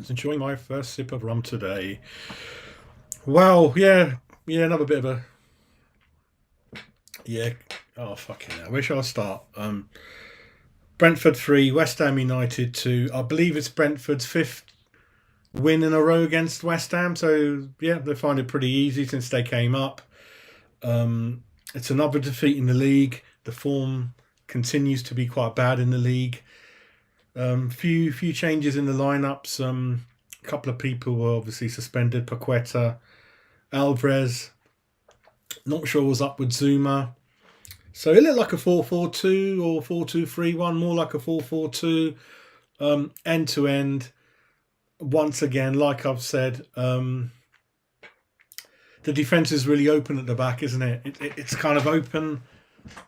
friends. Enjoying my first sip of rum today. Wow, yeah, another bit of a yeah. Oh fucking hell. Where shall I start? Brentford 3, West Ham United 2. I believe it's Brentford's fifth win in a row against West Ham. So yeah, they find it pretty easy since they came up. It's another defeat in the league. The form continues to be quite bad in the league. Few changes in the lineups. A couple of people were obviously suspended. Paqueta, Alvarez. Not sure what's up with Zuma. So it looked like a 4-4-2 or 4-2-3-1, more like a 4-4-2. End to end. Once again, like I've said, the defence is really open at the back, isn't it? It's kind of open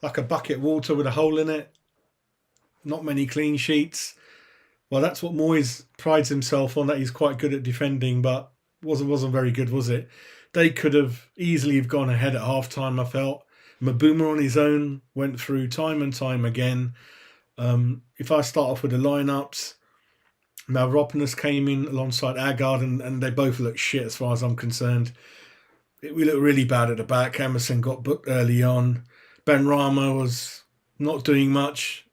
like a bucket of water with a hole in it. Not many clean sheets. Well, that's what Moyes prides himself on, that he's quite good at defending, but wasn't very good, was it? They could have easily have gone ahead at half-time, I felt. Mbeumo on his own went through time and time again. If I start off with the lineups, Mavropanos came in alongside Agard, and they both look shit as far as I'm concerned. We look really bad at the back. Emerson got booked early on. Benrahma was not doing much.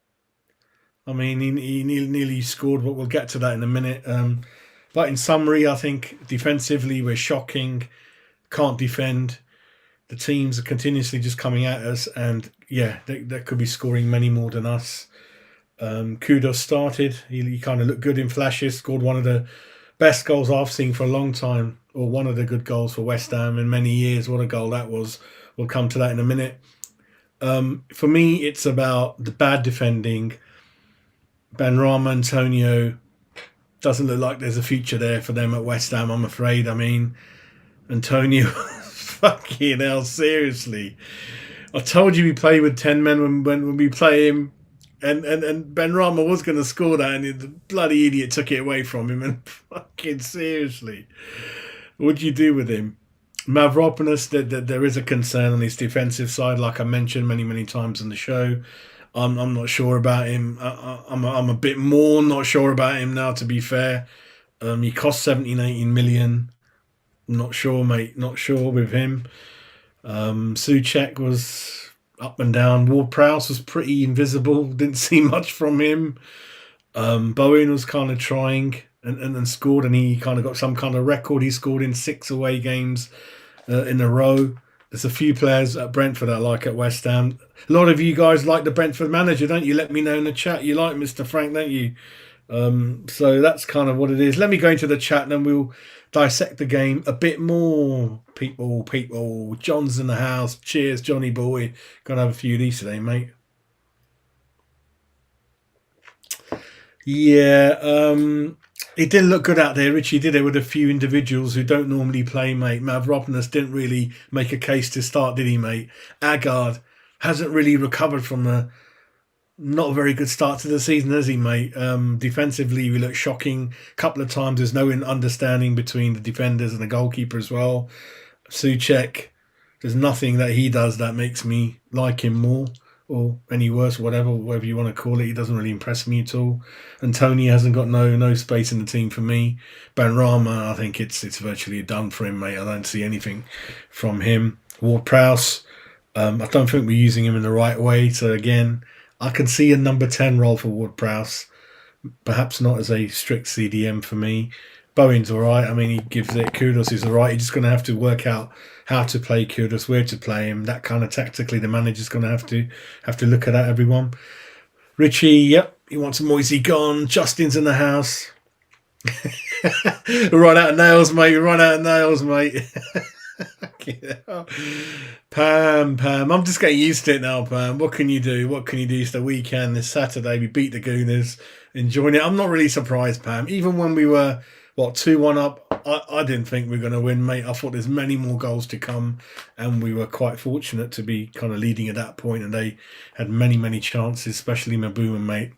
I mean, he nearly scored, but we'll get to that in a minute. But in summary, I think defensively we're shocking. Can't defend. The teams are continuously just coming at us, and yeah, they could be scoring many more than us. Kudos started. He kind of looked good in flashes. Scored one of the best goals I've seen for a long time, or one of the good goals for West Ham in many years. What a goal that was. We'll come to that in a minute. For me, it's about the bad defending. Benrahma, Antonio, doesn't look like there's a future there for them at West Ham, I'm afraid. I mean, Antonio, fucking hell, seriously. I told you we play with 10 men when we play him, and Benrahma was going to score that, and the bloody idiot took it away from him, and fucking seriously. What'd you do with him? Mavropanos, there is a concern on his defensive side, like I mentioned many times in the show. I'm not sure about him. I'm a bit more not sure about him now, to be fair. He cost 17, 18 million. Not sure, mate. Not sure with him. Souček was up and down. Ward-Prowse was pretty invisible. Didn't see much from him. Bowen was kind of trying and scored, and he kind of got some kind of record. He scored in 6 away games in a row. There's a few players at Brentford I like at West Ham. A lot of you guys like the Brentford manager, don't you? Let me know in the chat. You like Mr. Frank, don't you? So that's kind of what it is. Let me go into the chat and then we'll dissect the game a bit more. People. John's in the house. Cheers, Johnny boy. Gonna have a few of these today, mate. Yeah, it didn't look good out there, Richie, did it, with a few individuals who don't normally play, mate. Mavropanos didn't really make a case to start, did he, mate? Agard hasn't really recovered from a not a very good start to the season, has he, mate? Defensively, we look shocking. A couple of times there's no understanding between the defenders and the goalkeeper as well. Souček, there's nothing that he does that makes me like him more or any worse, whatever you want to call it. He doesn't really impress me at all. And Tony hasn't got no space in the team for me. Benrahma, I think it's virtually done for him, mate. I don't see anything from him. Ward-Prowse, I don't think we're using him in the right way. So again, I can see a number 10 role for Ward-Prowse. Perhaps not as a strict CDM for me. Bowen's all right. I mean, he gives it. Kudos is all right. He's just going to have to work out how to play Kudos, where to play him. That kind of tactically, the manager's going to have to look at that, everyone. Richie, yep, he wants Moisey gone. Justin's in the house. Run out of nails, mate. Run out of nails, mate. Pam. I'm just getting used to it now, Pam. What can you do? It's the weekend, this Saturday. We beat the Gooners. Enjoying it. I'm not really surprised, Pam. Even when we were, 2-1 up, I didn't think we were going to win, mate. I thought there's many more goals to come, and we were quite fortunate to be kind of leading at that point, and they had many chances, especially Mbeumo, mate.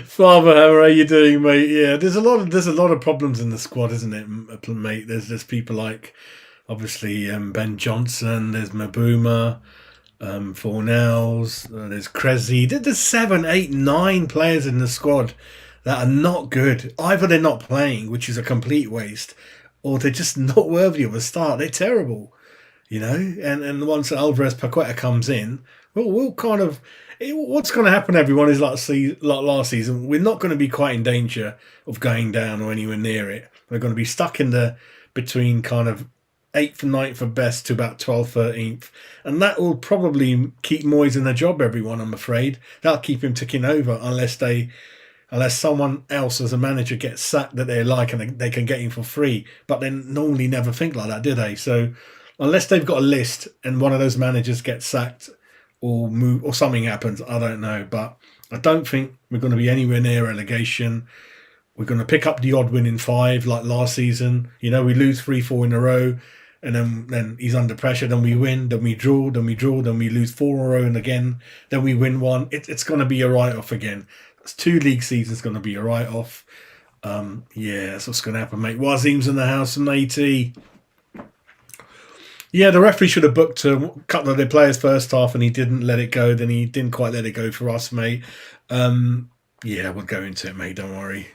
Father, how are you doing, mate? Yeah, there's a lot of problems in the squad, isn't it, mate? There's people like obviously Ben Johnson, there's Mbeumo, Fornells, there's Cressy. There's 7, 8, 9 players in the squad. that are not good. Either they're not playing, which is a complete waste, or they're just not worthy of a start. They're terrible, you know. And once Alvarez Paqueta comes in, we'll kind of what's going to happen. Everyone is like last season. We're not going to be quite in danger of going down or anywhere near it. We're going to be stuck in the between kind of eighth and ninth for best to about 12th, 13th. And that will probably keep Moyes in the job, everyone, I'm afraid. That'll keep him ticking over unless someone else as a manager gets sacked that they like and they can get him for free. But they normally never think like that, do they? So unless they've got a list and one of those managers gets sacked or move or something happens, I don't know. But I don't think we're going to be anywhere near relegation. We're going to pick up the odd win in five like last season. You know, we lose 3-4 in a row, and then he's under pressure. Then we win, then we draw, then we draw, then we lose 4 in a row, and again, then we win one. It's going to be a write-off again. It's 2 league seasons going to be a write-off. Yeah, that's what's going to happen, mate. Wazim's in the house from AT. Yeah, the referee should have booked a couple of their players first half, and he didn't let it go. Then he didn't quite let it go for us, mate. Yeah, we'll go into it, mate. Don't worry.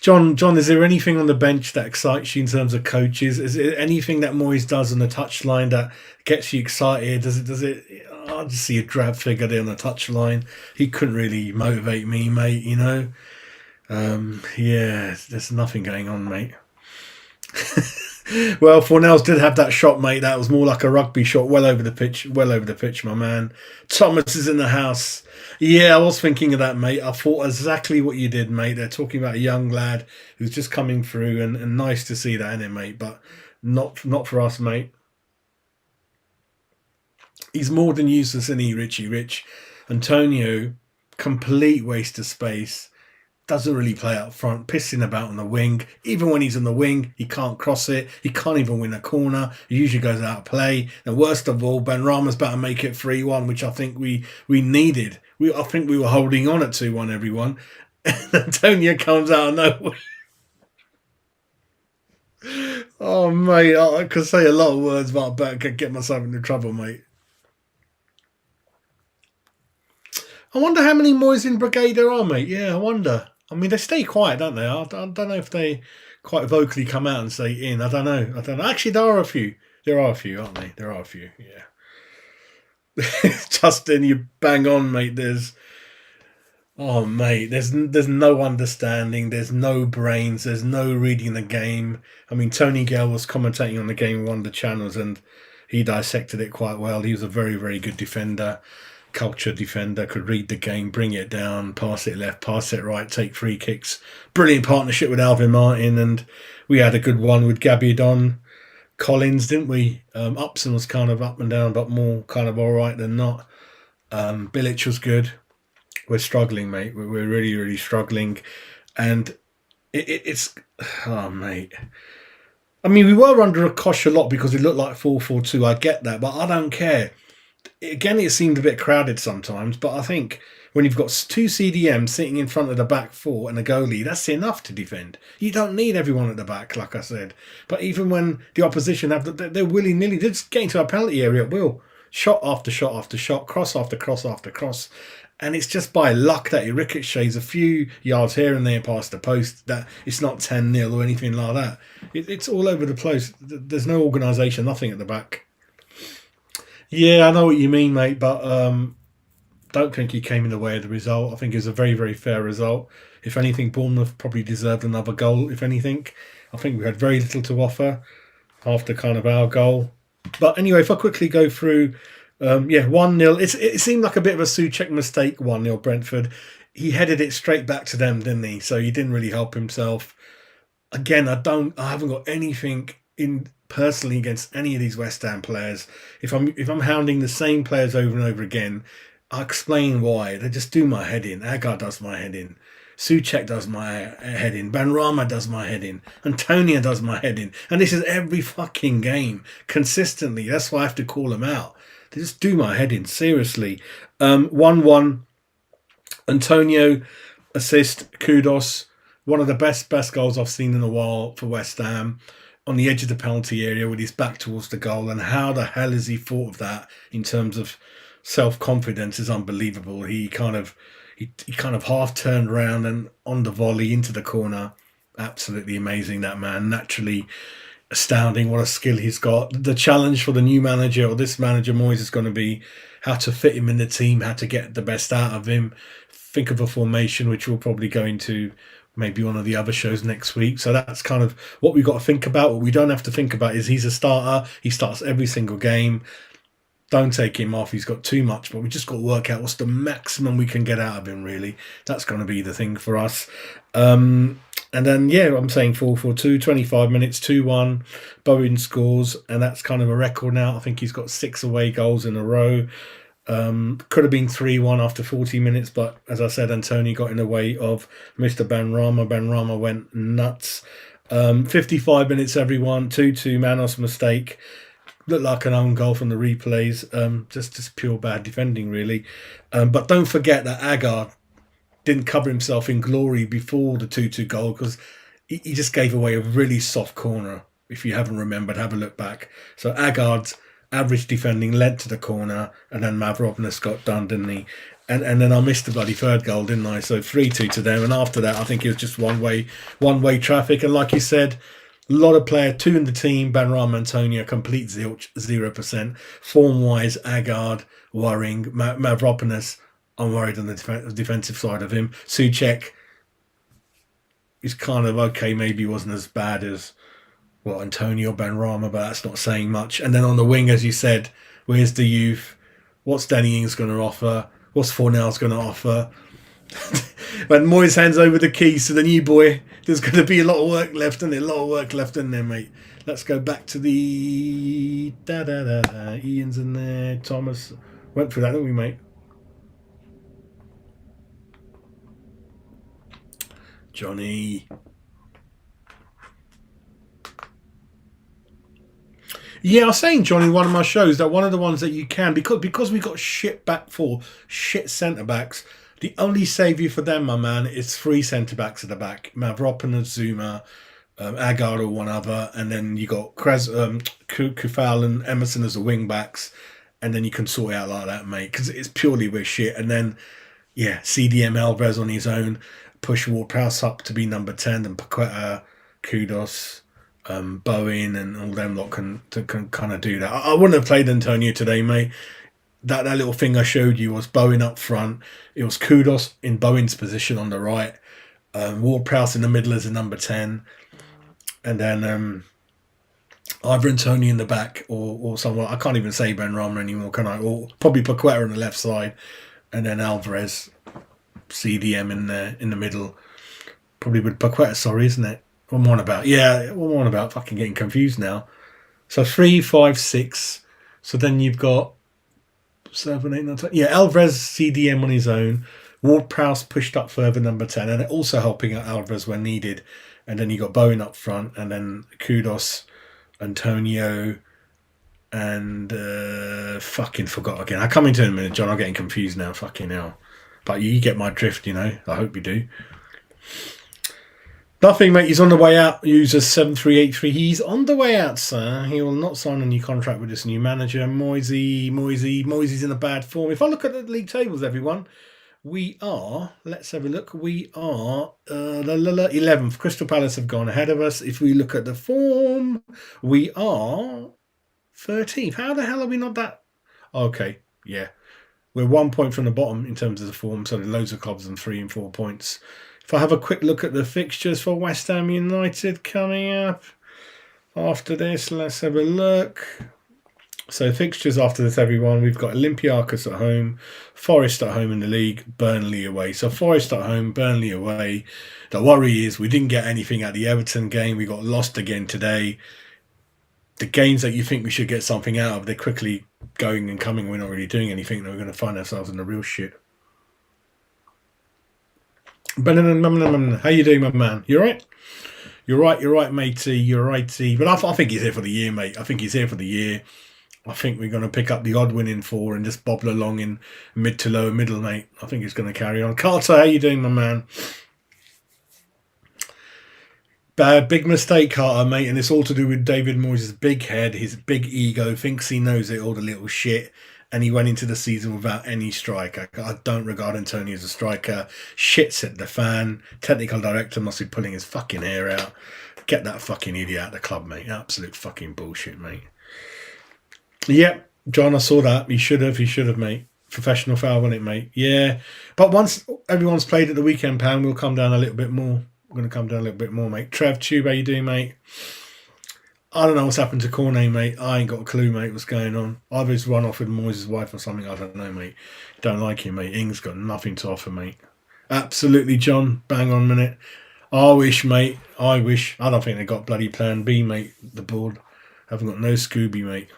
John, is there anything on the bench that excites you in terms of coaches? Is there anything that Moyes does on the touchline that gets you excited? Does it? I just see a drab figure there on the touchline. He couldn't really motivate me, mate. You know. Yeah, there's nothing going on, mate. Well, Fornells did have that shot, mate. That was more like a rugby shot, well over the pitch, my man. Thomas is in the house. Yeah, I was thinking of that, mate. I thought exactly what you did, mate. They're talking about a young lad who's just coming through, and nice to see that in him, mate. But not for us, mate. He's more than useless, isn't he, Richie Rich? Antonio, complete waste of space. Doesn't really play up front, pissing about on the wing. Even when he's on the wing, he can't cross it. He can't even win a corner. He usually goes out of play. And worst of all, Benrahma's about to make it 3-1, which I think we needed. I think we were holding on at 2-1, everyone. And Antonio comes out of nowhere. Oh, mate, I could say a lot of words, but I could get myself into trouble, mate. I wonder how many Moyes in Brigade there are, mate. Yeah, I wonder. I mean, they stay quiet, don't they? I don't know if they quite vocally come out and say in. I don't know. Actually, there are a few. There are a few, aren't they? There are a few, yeah. Justin, you bang on, mate. There's no understanding. There's no brains. There's no reading the game. I mean, Tony Gale was commentating on the game on one of the channels, and he dissected it quite well. He was a very, very good defender. Culture defender, could read the game, bring it down, pass it left, pass it right, take free kicks. Brilliant partnership with Alvin Martin, and we had a good one with Gabbiadon Collins, didn't we? Upson was kind of up and down, but more kind of all right than not. Bilic was good. We're struggling, mate. We're really, really struggling, and it's oh, mate. I mean, we were under a cosh a lot because it looked like 4-4-2. I get that, but I don't care. Again, it seemed a bit crowded sometimes, but I think when you've got 2 CDMs sitting in front of the back 4 and a goalie, that's enough to defend. You don't need everyone at the back, like I said. But even when the opposition they're willy-nilly, they're just getting to a penalty area at will. Shot after shot after shot, cross after cross after cross. And it's just by luck that it ricochets a few yards here and there past the post, that it's not 10-0 or anything like that. It's all over the place. There's no organisation, nothing at the back. Yeah, I know what you mean, mate, but don't think he came in the way of the result. I think it was a very, very fair result. If anything, Bournemouth probably deserved another goal, if anything. I think we had very little to offer after kind of our goal. But anyway, if I quickly go through, 1-0. It seemed like a bit of a Souček mistake, 1-0 Brentford. He headed it straight back to them, didn't he? So he didn't really help himself. Again, I haven't got anything in personally against any of these West Ham players. If I'm hounding the same players over and over again, I explain why. They just do my head in. Agar does my head in. Souček does my head in. Benrahma does my head in. Antonio does my head in. And this is every fucking game consistently. That's why I have to call them out. They just do my head in. Seriously. 1-1. Antonio assist. Kudos. One of the best goals I've seen in a while for West Ham. On the edge of the penalty area with his back towards the goal, and how the hell has he thought of that in terms of self-confidence is unbelievable. He kind of He kind of half turned around and on the volley into the corner. Absolutely amazing, that man. Naturally astounding. What a skill he's got. The challenge for the new manager, or this manager Moyes, is going to be how to fit him in the team, how to get the best out of him. Think of a formation, which we'll probably go into maybe one of the other shows next week. So that's kind of what we've got to think about. What we don't have to think about is he's a starter. He starts every single game. Don't take him off. He's got too much, but we just got to work out what's the maximum we can get out of him, really. That's going to be the thing for us. And then, yeah, I'm saying 4-4-2, 25 minutes, 2-1. Bowen scores, and that's kind of a record now. I think he's got 6 away goals in a row. Could have been 3-1 after 40 minutes, but as I said, Antonio got in the way of Mr. Benrahma. Benrahma went nuts. 55 minutes, everyone. 2-2, Manos mistake. Looked like an own goal from the replays. Just pure bad defending, really. But don't forget that Agar didn't cover himself in glory before the 2-2 goal, because he just gave away a really soft corner. If you haven't remembered, have a look back. So Agard's average defending led to the corner, and then Mavropoulos got done, didn't he? And then I missed the bloody third goal, didn't I? So 3-2 to them. And after that, I think it was just one way traffic. And like you said, a lot of players, 2 in the team, Benrahma, Antonio, complete 0%. Form-wise, Agard, worrying. Mavropoulos, I'm worried on the defensive side of him. Souček is kind of okay, maybe wasn't as bad as Antonio Benrahma, but that's not saying much. And then on the wing, as you said, where's the youth? What's Danny Ings going to offer? What's Fornell's going to offer? When Moyes hands over the keys to the new boy, there's going to be a lot of work left, and a lot of work left in there, mate. Let's go back to the Ian's in there. Thomas went through that, didn't we, mate? Johnny. Yeah, I was saying, Johnny, in one of my shows that one of the ones that you can, because we got shit back four, shit centre backs. The only saviour for them, my man, is 3 centre backs at the back: Mavropoulos, Zuma, Agar, or one other, and then you got Kufal and Emerson as the wing backs, and then you can sort it out like that, mate. Because it's purely with shit. And then, yeah, CDM Alvarez on his own, push Ward-Prowse up to be number 10, and Paqueta, Kudos, Bowen, and all them lot can kind of do that. I wouldn't have played Antonio today, mate. That little thing I showed you was Bowen up front. It was Kudos in Bowen's position on the right. Ward-Prowse in the middle as a number 10. And then either Antonio in the back or someone. I can't even say Benrahma anymore, can I? Or probably Paqueta on the left side. And then Alvarez, CDM in the middle. Probably with Paqueta, sorry, isn't it? What am I on about? Yeah, what am I on about? Fucking getting confused now. So 3, 5, 6. So then you've got 7, 8, 9, 10. Yeah, Alvarez CDM on his own. Ward-Prowse pushed up further, number 10, and also helping out Alvarez when needed. And then you got Bowen up front, and then Kudos, Antonio, and fucking forgot again. I'll come into it in a minute, John. I'm getting confused now. Fucking hell. But you get my drift, you know. I hope you do. Nothing, mate. He's on the way out. User 7383. He's on the way out, sir. He will not sign a new contract with this new manager. Moyes in a bad form. If I look at the league tables, everyone, we are, let's have a look. We are 11th. Crystal Palace have gone ahead of us. If we look at the form, we are 13th. How the hell are we not that? Okay, yeah. We're 1 point from the bottom in terms of the form, so there's loads of clubs on 3 and 4 points. If I have a quick look at the fixtures for West Ham United coming up after this, let's have a look. So fixtures after this, everyone. We've got Olympiacos at home, Forest at home in the league, Burnley away. So Forest at home, Burnley away. The worry is we didn't get anything at the Everton game. We got lost again today. The games that you think we should get something out of, they're quickly going and coming. We're not really doing anything. We're going to find ourselves in the real shit. How you doing, my man? You alright? You're right, matey. You're righty. But I think he's here for the year, mate. I think he's here for the year. I think we're going to pick up the odd win in 4 and just bobble along in mid to lower middle, mate. I think he's going to carry on. Carter, how you doing, my man? Big mistake, Carter, mate. And it's all to do with David Moyes' big head, his big ego, thinks he knows it all, the little shit. and he went into the season without any striker. I don't regard Antonio as a striker. Shits at the fan. Technical director must be pulling his fucking hair out. Get that fucking idiot out of the club, mate. Absolute fucking bullshit, mate. Yep, John, I saw that. He should have, mate. Professional foul, wasn't it, mate? Yeah. But once everyone's played at the weekend, Pam, we'll come down a little bit more. We're going to come down a little bit more, mate. Trev Tube, how you doing, mate? I don't know what's happened to Cornet, mate. I ain't got a clue, mate, what's going on. Either he's run off with Moyes' wife or something. I don't know, mate. Don't like him, mate. Ing's got nothing to offer, mate. Absolutely, John. Bang on minute. I wish, mate. I wish. I don't think they got bloody plan B, mate. The board. Haven't got no Scooby, mate.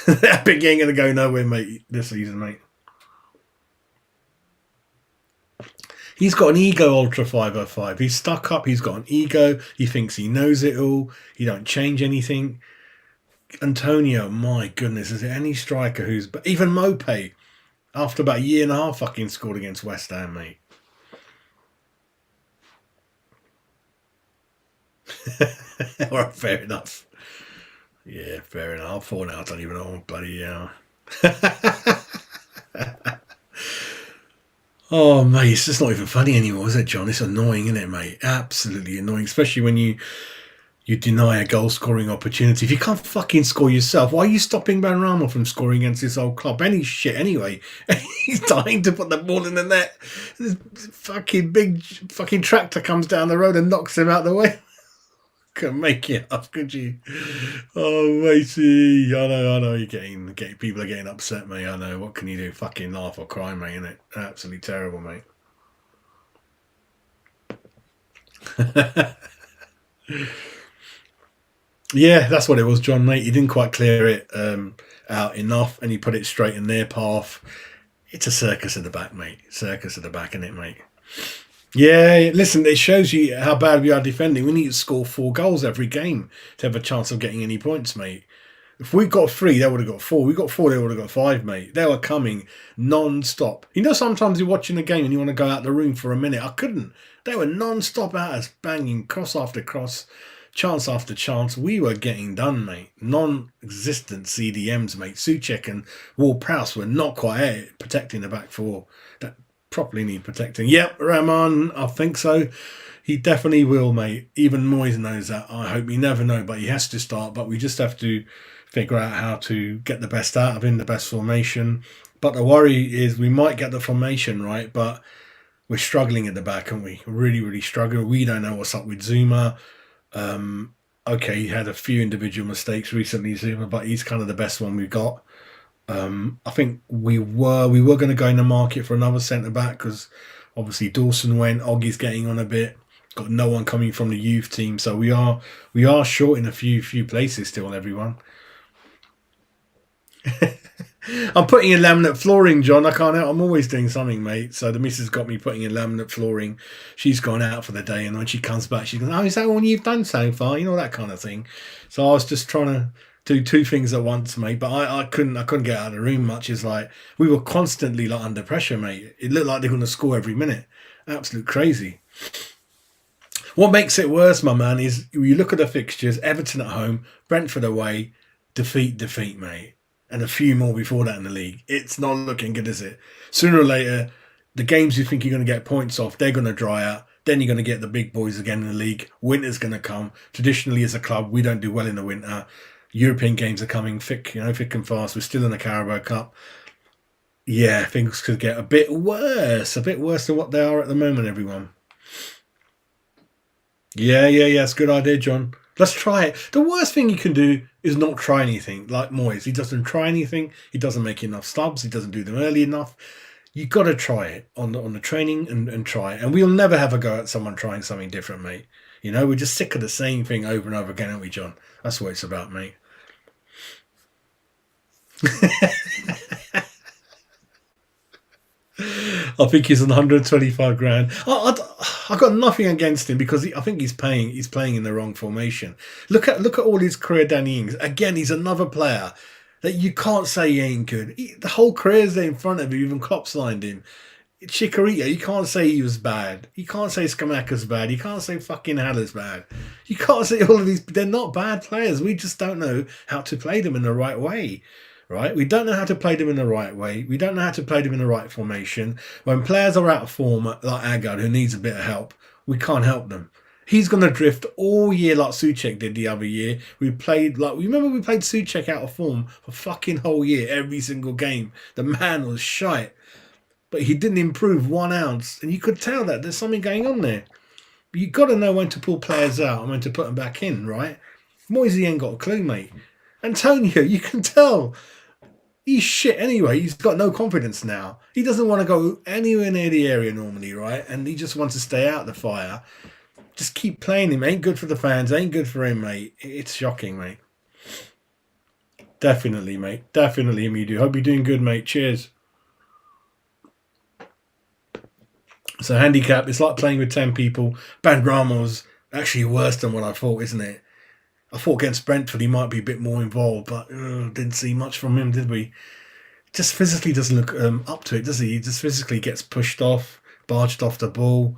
That big ain't going to go nowhere, mate, this season, mate. He's got an ego, Ultra 505. He's stuck up. He's got an ego. He thinks he knows it all. He don't change anything. Antonio, my goodness, is there any striker who's... Even Mope, after about a year and a half, fucking scored against West Ham, mate. All right, fair enough. Yeah, fair enough. 4 now. I don't even know. Bloody hell. Oh, mate, it's just not even funny anymore, is it, John? It's annoying, isn't it, mate? Absolutely annoying, especially when you deny a goal-scoring opportunity. If you can't fucking score yourself, why are you stopping Benrahma from scoring against his old club? Any shit, anyway. He's dying to put the ball in the net. This fucking big fucking tractor comes down the road and knocks him out the way. Couldn't make it up, could you? Oh, matey. I know. People are getting upset, mate. I know. What can you do? Fucking laugh or cry, mate, isn't it? Absolutely terrible, mate. Yeah, that's what it was, John, mate. He didn't quite clear it out enough, and he put it straight in their path. It's a circus at the back, mate. Circus at the back, isn't it, mate? Yeah, listen, it shows you how bad we are defending. We need to score 4 goals every game to have a chance of getting any points, mate. If we got 3, they would have got 4. We got 4, they would have got 5, mate. They were coming non-stop. You know, sometimes you're watching a game and you want to go out the room for a minute. I couldn't. They were non-stop at us, banging cross after cross, chance after chance. We were getting done, mate. Non-existent CDMs, mate. Souček and Ward-Prowse were not quite protecting the back 4. That properly need protecting. Yep, Rahman, I think so. He definitely will, mate. Even Moyes knows that. I hope you never know, but he has to start. But we just have to figure out how to get the best out of him, the best formation. But the worry is we might get the formation right, but we're struggling at the back, aren't we? Really, really struggling. We don't know what's up with Zuma. Okay, he had a few individual mistakes recently, Zuma, but he's kind of the best one we've got. I think we were going to go in the market for another centre-back because obviously Dawson went, Oggy's getting on a bit, got no one coming from the youth team, so we are short in a few places still, everyone. I'm putting in laminate flooring, John. I can't help. I'm always doing something, mate. So the missus got me putting in laminate flooring. She's gone out for the day, and when she comes back, she goes, "Oh, is that all you've done so far?" You know, that kind of thing. So I was just trying to do 2 things at once, mate. But I couldn't get out of the room much. It's like we were constantly like under pressure, mate. It looked like they were going to score every minute. Absolute crazy. What makes it worse, my man, is you look at the fixtures: Everton at home, Brentford away, defeat, mate. And a few more before that in the league. It's not looking good, is it? Sooner or later, the games you think you're going to get points off, they're going to dry out. Then you're going to get the big boys again in the league. Winter's going to come. Traditionally, as a club, we don't do well in the winter. European games are coming thick and fast. We're still in the Carabao Cup. Yeah, things could get a bit worse than what they are at the moment, everyone. Yeah, it's a good idea, John. Let's try it. The worst thing you can do is not try anything, like Moyes. He doesn't try anything. He doesn't make enough subs. He doesn't do them early enough. You got to try it on the training and try it. And we'll never have a go at someone trying something different, mate. You know, we're just sick of the same thing over and over again, aren't we, John? That's what it's about, mate. I think he's on 125 grand. I got nothing against him because I think he's playing in the wrong formation. Look at all his career, Danny Ings. Again, he's another player that you can't say he ain't good. The whole career's there in front of him. Even Klopp signed him. Chikorita, you can't say he was bad. You can't say Skamaka's bad. You can't say fucking Haller's bad. You can't say all of these. They're not bad players. We just don't know how to play them in the right way. right? We don't know how to play them in the right way. We don't know how to play them in the right formation. When players are out of form, like Agard, who needs a bit of help, we can't help them. He's going to drift all year like Souček did the other year. We played like, remember we played Souček out of form for fucking whole year, every single game. The man was shite. But he didn't improve 1 ounce. And you could tell that there's something going on there. But you've got to know when to pull players out and when to put them back in, right? Moyes ain't got a clue, mate. Antonio, you can tell. He's shit anyway. He's got no confidence now. He doesn't want to go anywhere near the area normally, right? And he just wants to stay out of the fire. Just keep playing him. Ain't good for the fans. Ain't good for him, mate. It's shocking, mate. Definitely, mate. Definitely, Amidu. Hope you're doing good, mate. Cheers. So handicap, it's like playing with 10 people. Benrahma's actually worse than what I thought, isn't it? I thought against Brentford he might be a bit more involved, but didn't see much from him, did we? Just physically doesn't look up to it, does he? He just physically gets pushed off, barged off the ball.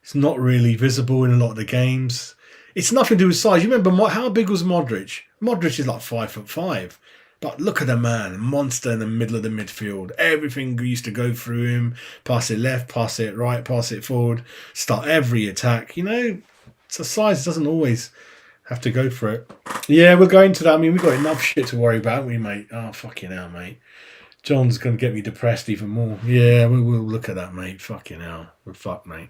It's not really visible in a lot of the games. It's nothing to do with size. You remember how big was Modric? Modric is like 5'5". But look at the man, monster in the middle of the midfield. Everything used to go through him. Pass it left, pass it right, pass it forward. Start every attack. You know, so size doesn't always have to go for it. Yeah, we'll go into that. I mean, we've got enough shit to worry about, haven't we, mate? Oh, fucking hell, mate. John's going to get me depressed even more. Yeah, we'll look at that, mate. Fucking hell. We're fucked, mate.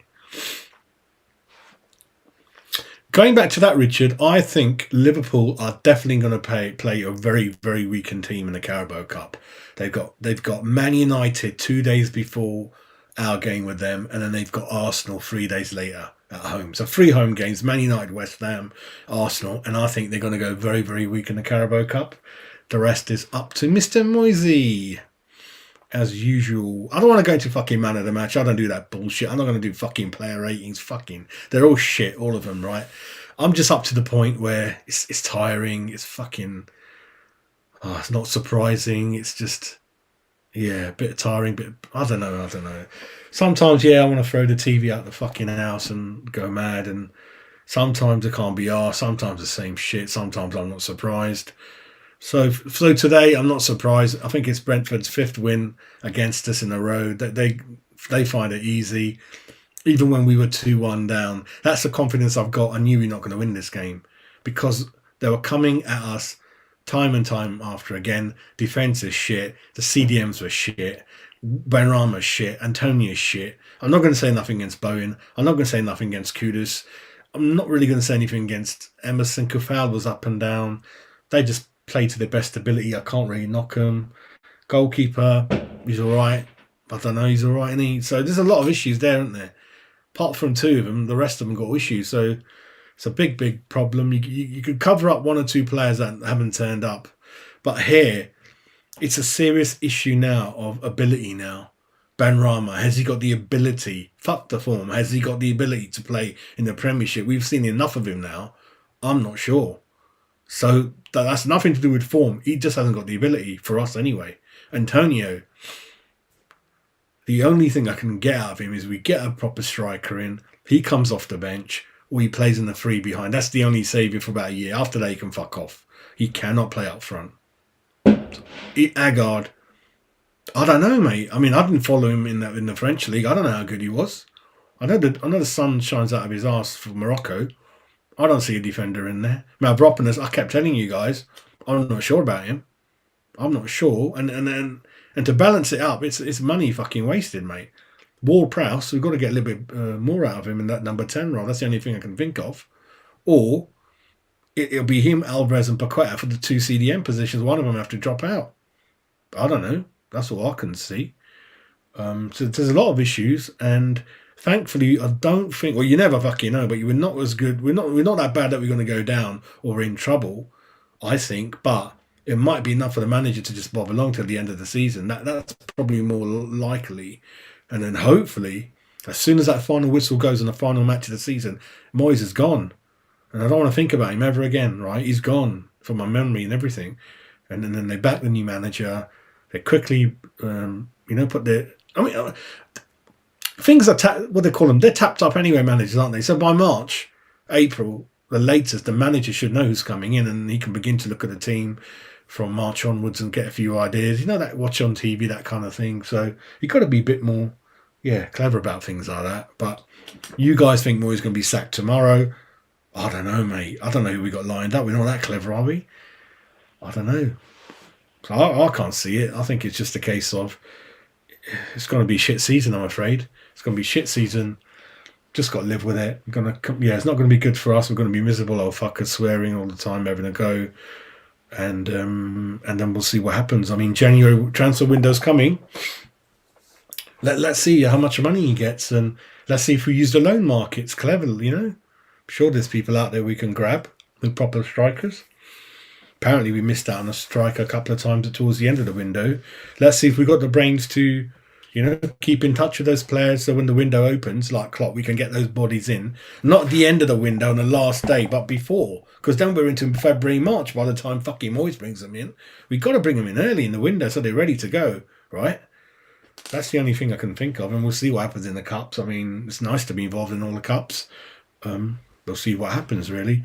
Going back to that, Richard, I think Liverpool are definitely going to play a very, very weakened team in the Carabao Cup. They've got Man United 2 days before our game with them, and then they've got Arsenal 3 days later at home. So 3 home games: Man United, West Ham, Arsenal, and I think they're going to go very, very weak in the Carabao Cup. The rest is up to Mr. Moyes. As usual. I don't want to go into fucking man of the match. I don't do that bullshit. I'm not going to do fucking player ratings. They're all shit, all of them, right? I'm just up to the point where it's tiring. It's fucking, it's not surprising. It's just, yeah, a bit tiring. I don't know. Sometimes, yeah, I want to throw the TV out the fucking house and go mad. And sometimes I can't be arsed. Sometimes the same shit. Sometimes I'm not surprised. So today I'm not surprised. I think it's Brentford's 5th win against us in a row. They find it easy, even when we were 2-1 down. That's the confidence I've got. I knew we were not going to win this game because they were coming at us time and time after again. Defense is shit. The CDMs were shit. Benrahma's shit. Antonio's shit. I'm not going to say nothing against Bowen. I'm not going to say nothing against Kudus. I'm not really going to say anything against Emerson. Kufal was up and down. They just play to their best ability. I can't really knock them. Goalkeeper, he's all right. I don't know, he's all right, isn't he? So there's a lot of issues there, aren't there? Apart from 2 of them, the rest of them got issues. So it's a big, big problem. You could cover up 1 or 2 players that haven't turned up. But here, it's a serious issue now of ability now. Benrahma, has he got the ability? Fuck the form. Has he got the ability to play in the Premiership? We've seen enough of him now. I'm not sure. So that's nothing to do with form. He just hasn't got the ability for us anyway. Antonio, the only thing I can get out of him is we get a proper striker in. He comes off the bench or he plays in the 3 behind. That's the only saviour for about a year. After that, he can fuck off. He cannot play up front. Agard, I don't know, mate. I mean, I didn't follow him in the French league. I don't know how good he was. I know the sun shines out of his arse for Morocco. I don't see a defender in there. Mavropanos, I kept telling you guys, I'm not sure about him. I'm not sure. And to balance it up, it's money fucking wasted, mate. Ward-Prowse, we've got to get a little bit more out of him in that number 10 role. That's the only thing I can think of. Or it'll be him, Alvarez and Paqueta for the 2 CDM positions. One of them have to drop out. I don't know. That's all I can see. So there's a lot of issues, and thankfully, I don't think. Well, you never fucking know, but we're not as good. We're not that bad that we're going to go down or we're in trouble. I think, but it might be enough for the manager to just bob along till the end of the season. That's probably more likely, and then hopefully, as soon as that final whistle goes on the final match of the season, Moyes is gone, and I don't want to think about him ever again. Right, he's gone from my memory and everything, and then they back the new manager. They quickly, put their. I mean. Things are, what they call them, they're tapped up anyway, managers, aren't they? So by March, April, the latest, the manager should know who's coming in and he can begin to look at the team, from March onwards and get a few ideas. You know, that watch on TV, that kind of thing. So you've got to be a bit more, yeah, clever about things like that. But you guys think Moyes going to be sacked tomorrow? I don't know, mate. I don't know who we got lined up. We're not that clever, are we? I don't know. So I can't see it. I think it's just a case of it's going to be a shit season, I'm afraid. It's going to be a shit season. Just got to live with it. It's not going to be good for us. We're going to be miserable old fuckers swearing all the time, having a go. And then we'll see what happens. I mean, January transfer window's coming. Let's see how much money he gets, and let's see if we use the loan markets cleverly. You know, I'm sure there's people out there we can grab with proper strikers. Apparently, we missed out on a striker a couple of times towards the end of the window. Let's see if we got the brains to, keep in touch with those players, so when the window opens, like Klopp, we can get those bodies in. Not at the end of the window on the last day, but before. Because then we're into February, March by the time fucking Moyes brings them in. We've got to bring them in early in the window so they're ready to go, right? That's the only thing I can think of, and we'll see what happens in the Cups. I mean, it's nice to be involved in all the Cups. We'll see what happens, really.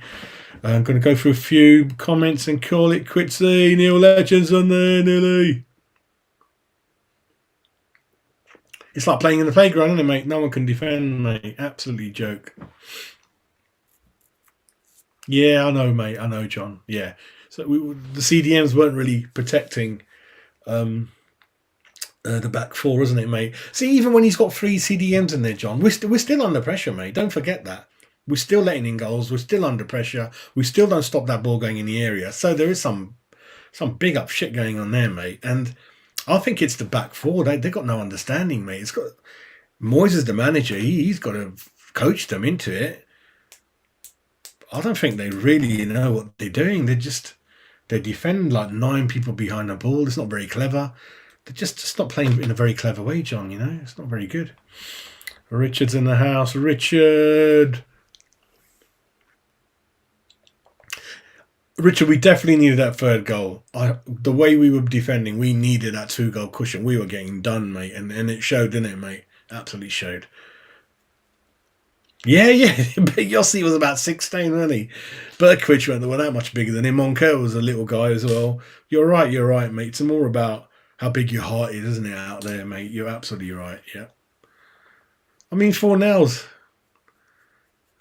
I'm going to go through a few comments and call it quits. Neil Legends on there, nearly. It's like playing in the playground, isn't it, mate? No one can defend, mate. Absolutely joke. Yeah, I know, mate. I know, John. Yeah. So the CDMs weren't really protecting the back four, isn't it, mate? See, even when he's got 3 CDMs in there, John, we're still under pressure, mate. Don't forget that. We're still letting in goals. We're still under pressure. We still don't stop that ball going in the area. So there is some big up shit going on there, mate. And I think it's the back four. They've got no understanding, mate. It's got Moyes is the manager. He's got to coach them into it. I don't think they really know what they're doing. They defend like 9 people behind the ball. It's not very clever. They're just not playing in a very clever way, John. It's not very good. Richard's in the house. Richard, we definitely needed that 3rd goal. The way we were defending, we needed that 2-goal cushion. We were getting done, mate, and it showed, didn't it, mate? Absolutely showed. Yeah. But Yossi was about 16, wasn't he? Berkowitz weren't that much bigger than him. Monkel was a little guy as well. You're right, mate. It's more about how big your heart is, isn't it, out there, mate? You're absolutely right, yeah. I mean, Fornell's...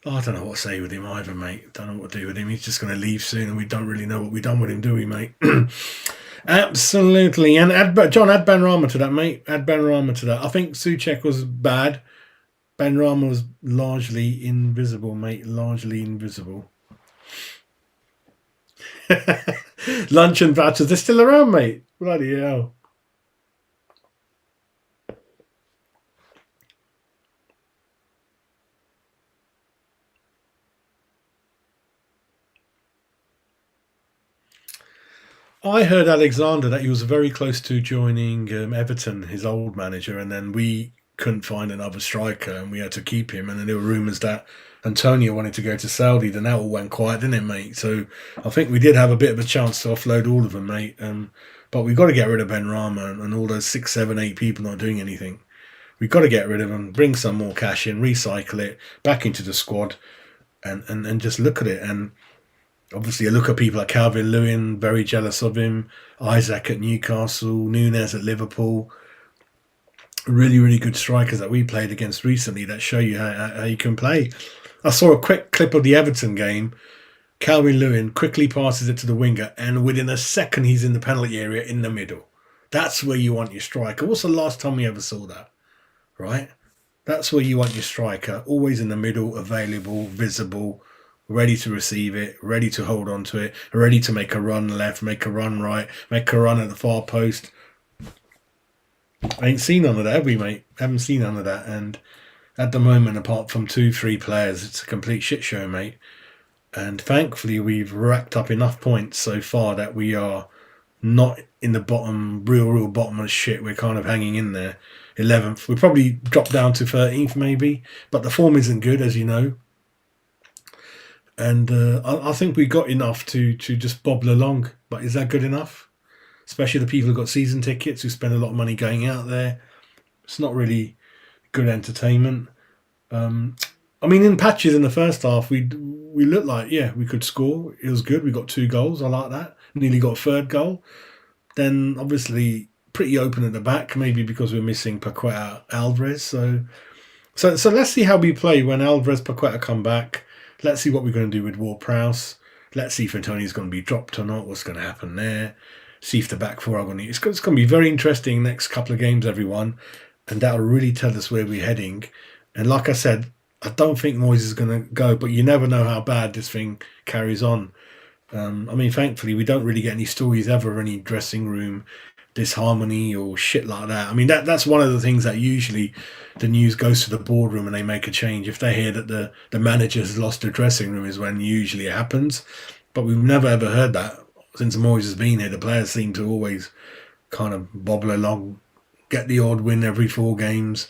I don't know what to say with him either, mate. Don't know what to do with him. He's just going to leave soon, and we don't really know what we've done with him, do we, mate? Absolutely. And John, add Ben Rama to that, mate. Add Ben Rama to that. I think Souček was bad. Ben Rama was largely invisible, mate. Largely invisible. Lunch and vouchers. They're still around, mate. Bloody hell. I heard Alexander that he was very close to joining Everton, his old manager, and then we couldn't find another striker and we had to keep him. And then there were rumours that Antonio wanted to go to Saudi. Then that all went quiet, didn't it, mate? So I think we did have a bit of a chance to offload all of them, mate. But we've got to get rid of Ben Rama and all those 6, 7, 8 people not doing anything. We've got to get rid of them, bring some more cash in, recycle it back into the squad and just look at it. And obviously, I look at people like Calvin Lewin, very jealous of him. Isaac at Newcastle, Nunes at Liverpool. Really, really good strikers that we played against recently that show you how you can play. I saw a quick clip of the Everton game. Calvin Lewin quickly passes it to the winger, and within a second, he's in the penalty area in the middle. That's where you want your striker. What's the last time we ever saw that? Right? That's where you want your striker. Always in the middle, available, visible, ready to receive it, ready to hold on to it, ready to make a run left, make a run right, make a run at the far post. I ain't seen none of that, have we, mate? Haven't seen none of that. And at the moment, apart from 2, 3 players, it's a complete shit show, mate. And thankfully, we've racked up enough points so far that we are not in the bottom, real bottom of shit. We're kind of hanging in there. 11th. We'll probably drop down to 13th, maybe. But the form isn't good, as you know. And I think we got enough to just bobble along. But is that good enough? Especially the people who've got season tickets, who spend a lot of money going out there. It's not really good entertainment. I mean, in patches in the first half, we looked like, yeah, we could score. It was good. We got 2 goals. I like that. Nearly got a third goal. Then obviously pretty open at the back, maybe because we're missing Paqueta Alvarez. So let's see how we play when Alvarez Paqueta come back. Let's see what we're going to do with Ward-Prowse. Let's see if Antoni's going to be dropped or not. What's going to happen there? See if the back four are going to. It's going to be very interesting next couple of games, everyone, and that'll really tell us where we're heading. And like I said, I don't think Moyes is going to go, but you never know how bad this thing carries on. I mean, thankfully, we don't really get any stories ever of any dressing room disharmony or shit like that. I mean, that's one of the things that usually the news goes to the boardroom and they make a change. If they hear that the manager's lost the dressing room is when usually it happens. But we've never ever heard that since Moyes has been here. The players seem to always kind of bobble along, get the odd win every 4 games.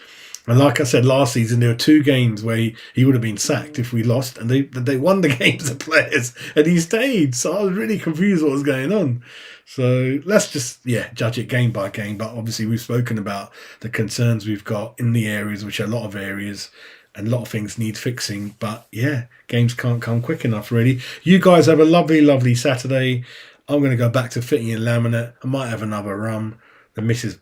And like I said, last season, there were 2 games where he would have been sacked if we lost. And they won the games, the players, and he stayed. So I was really confused what was going on. So let's just, judge it game by game. But obviously, we've spoken about the concerns we've got in the areas, which are a lot of areas. And a lot of things need fixing. But yeah, games can't come quick enough, really. You guys have a lovely, lovely Saturday. I'm going to go back to fitting in laminate. I might have another rum. The missus,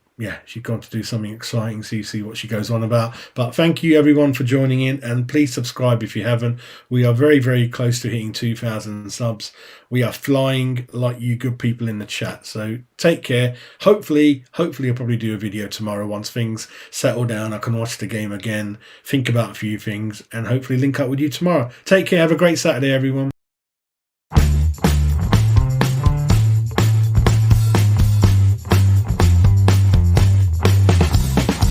she's gone to do something exciting, so you see what she goes on about. But thank you, everyone, for joining in. And please subscribe if you haven't. We are very, very close to hitting 2,000 subs. We are flying like you good people in the chat. So take care. Hopefully I'll probably do a video tomorrow once things settle down. I can watch the game again, think about a few things, and hopefully link up with you tomorrow. Take care. Have a great Saturday, everyone.